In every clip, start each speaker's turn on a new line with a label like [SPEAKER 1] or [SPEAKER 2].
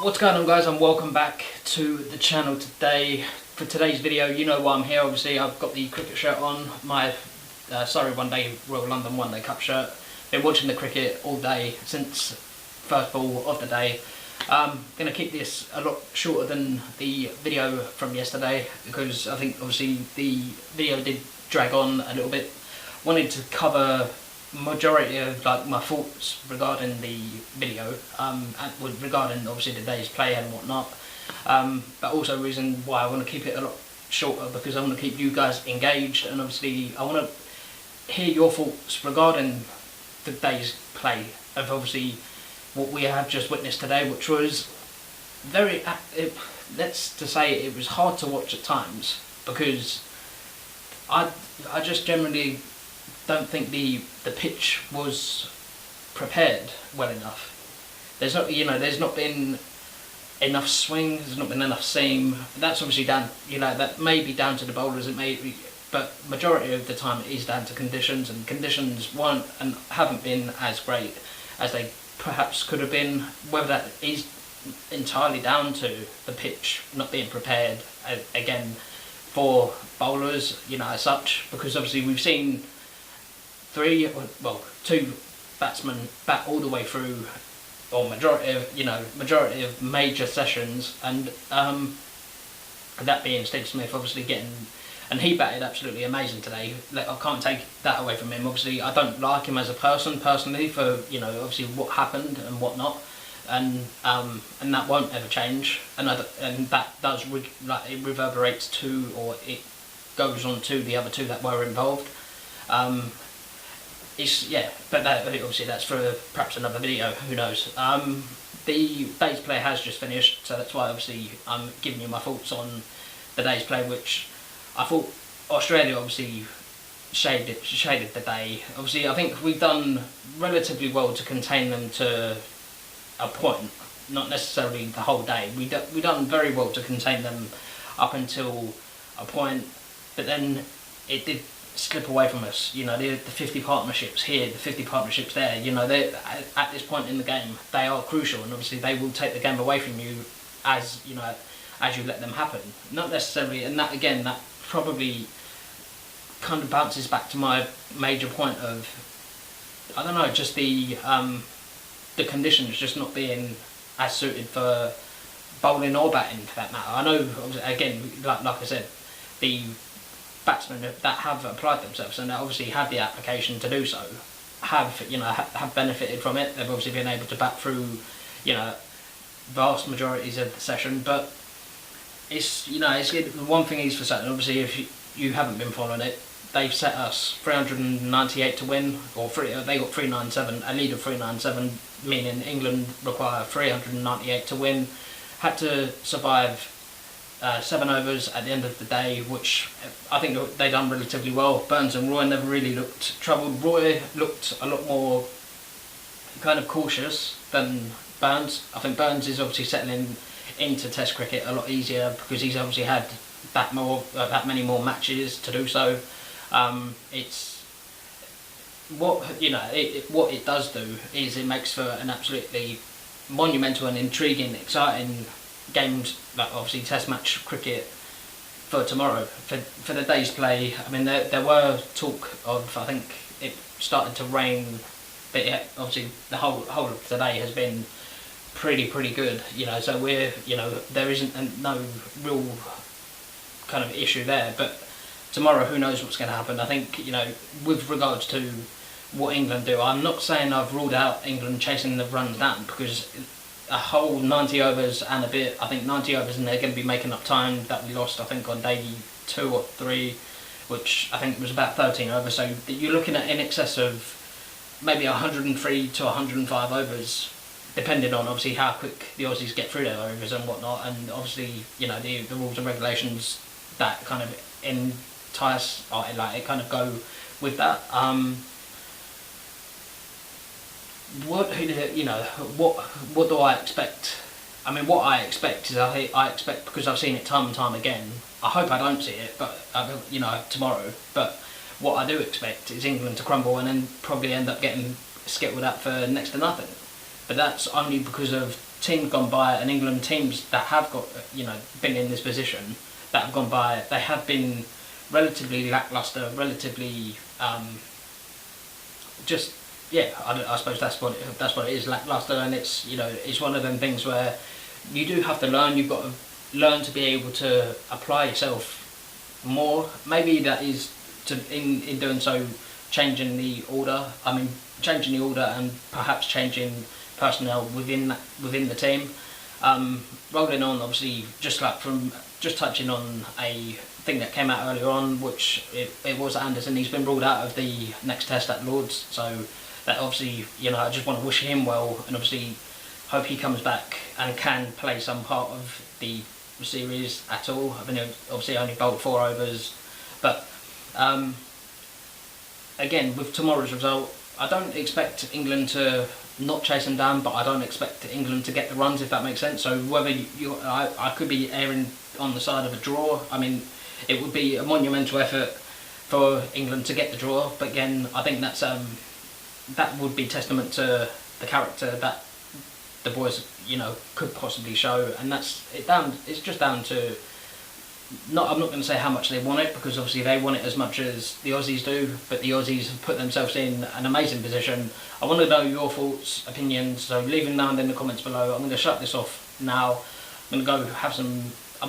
[SPEAKER 1] What's going on, guys, and welcome back to the channel today. For today's video, you know why I'm here. Obviously I've got the cricket shirt on, my Surrey One Day Royal London One Day Cup shirt. Been watching the cricket all day since first ball of the day. Going to keep this a lot shorter than the video from yesterday because I think obviously the video did drag on a little bit. Wanted to cover majority of my thoughts regarding the video, regarding obviously the day's play and whatnot, but also reason why I want to keep it a lot shorter, because I want to keep you guys engaged, and obviously I want to hear your thoughts regarding the day's play of obviously what we have just witnessed today, which was very, let's to say it was hard to watch at times, because I just generally don't think the pitch was prepared well enough. There's not been enough swing, there's not been enough seam. That's obviously down, that may be down to the bowlers, it may be, but majority of the time it is down to conditions, and conditions weren't and haven't been as great as they perhaps could have been. Whether that is entirely down to the pitch not being prepared again for bowlers, as such, because obviously we've seen two batsmen bat all the way through, or majority of major sessions, and that being Steve Smith obviously and he batted absolutely amazing today. I can't take that away from him. Obviously I don't like him as a person personally for obviously what happened and whatnot, and that won't ever change, and that does it reverberates to, or it goes on to the other two that were involved. But obviously that's for perhaps another video, who knows. The day's play has just finished, so that's why obviously I'm giving you my thoughts on the day's play, which I thought Australia obviously shaded the day. Obviously I think we've done relatively well to contain them to a point, not necessarily the whole day. We've done very well to contain them up until a point, but then it did slip away from us. The 50 partnerships here, the 50 partnerships there, they're at this point in the game, they are crucial, and obviously they will take the game away from you as you let them happen. Not necessarily, and that probably kind of bounces back to my major point of, I don't know, just the conditions just not being as suited for bowling or batting for that matter. I know, again, like I said, the batsmen that have applied themselves and that obviously have the application to do so have benefited from it. They've obviously been able to bat through vast majorities of the session, but it's one thing is for certain. Obviously if you haven't been following it, they've set us 398 to win, or they got 397, a lead of 397, meaning England require 398 to win. Had to survive 7 overs at the end of the day, which I think they done relatively well. Burns and Roy never really looked troubled. Roy looked a lot more kind of cautious than Burns. I think Burns is obviously settling into Test cricket a lot easier because he's obviously had that many more matches to do so. It's what it does do is it makes for an absolutely monumental and intriguing, exciting games, like obviously Test match cricket for tomorrow. For the day's play, I mean there were talk of, I think it started to rain, but obviously the whole of today has been pretty good, so we're there isn't no real kind of issue there. But tomorrow, who knows what's going to happen. I think with regards to what England do, I'm not saying I've ruled out England chasing the runs down, because a whole 90 overs and a bit, I think 90 overs, and they're going to be making up time that we lost, I think, on day 2 or 3, which I think was about 13 overs, so you're looking at in excess of maybe 103 to 105 overs, depending on obviously how quick the Aussies get through their overs and whatnot, and obviously the rules and regulations that kind of entice, or it kind of go with that. What do I expect? I mean, what I expect is I expect, because I've seen it time and time again. I hope I don't see it, but tomorrow. But what I do expect is England to crumble and then probably end up getting skittled at for next to nothing. But that's only because of teams gone by, and England teams that have got, been in this position, that have gone by, they have been relatively lacklustre, relatively just, yeah, I suppose that's what it is, lacklustre. And it's, it's one of them things where you do have to learn. You've got to learn to be able to apply yourself more. Maybe that is in doing so, changing the order. Changing the order and perhaps changing personnel within the team. Rolling on, obviously, just touching on a thing that came out earlier on, which it was Anderson. He's been ruled out of the next test at Lords, so that obviously, I just want to wish him well, and obviously hope he comes back and can play some part of the series at all. Obviously only bowled 4 overs, but again, with tomorrow's result, I don't expect England to not chase them down, but I don't expect England to get the runs, if that makes sense. So whether I could be erring on the side of a draw. It would be a monumental effort for England to get the draw, but again, I think that would be testament to the character that the boys, could possibly show, and it's just down to, I'm not going to say how much they want it, because obviously they want it as much as the Aussies do, but the Aussies have put themselves in an amazing position. I want to know your thoughts, opinions, so leave them down in the comments below. I'm going to shut this off now. I'm going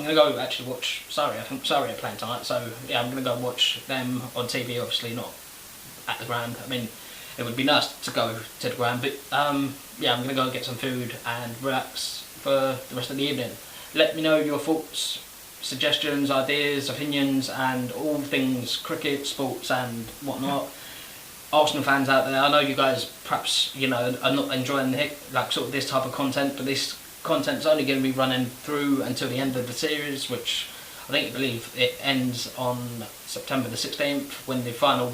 [SPEAKER 1] to go actually watch Surrey. I think Surrey are playing tonight, so yeah, I'm going to go watch them on TV, obviously not at the ground. It would be nice to go to the ground, but yeah, I'm going to go get some food and relax for the rest of the evening. Let me know your thoughts, suggestions, ideas, opinions, and all things cricket, sports, and whatnot. Arsenal fans out there, I know you guys perhaps are not enjoying sort of this type of content, but this content's only going to be running through until the end of the series, which I believe it ends on September the 16th, when the final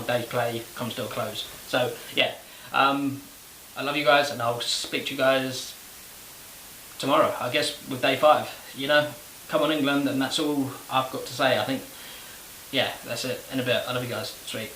[SPEAKER 1] day's play comes to a close. So yeah, I love you guys, and I'll speak to you guys tomorrow, I guess, with day 5. Come on England, and that's all I've got to say. Yeah, that's it. In a bit. I love you guys. Sweet.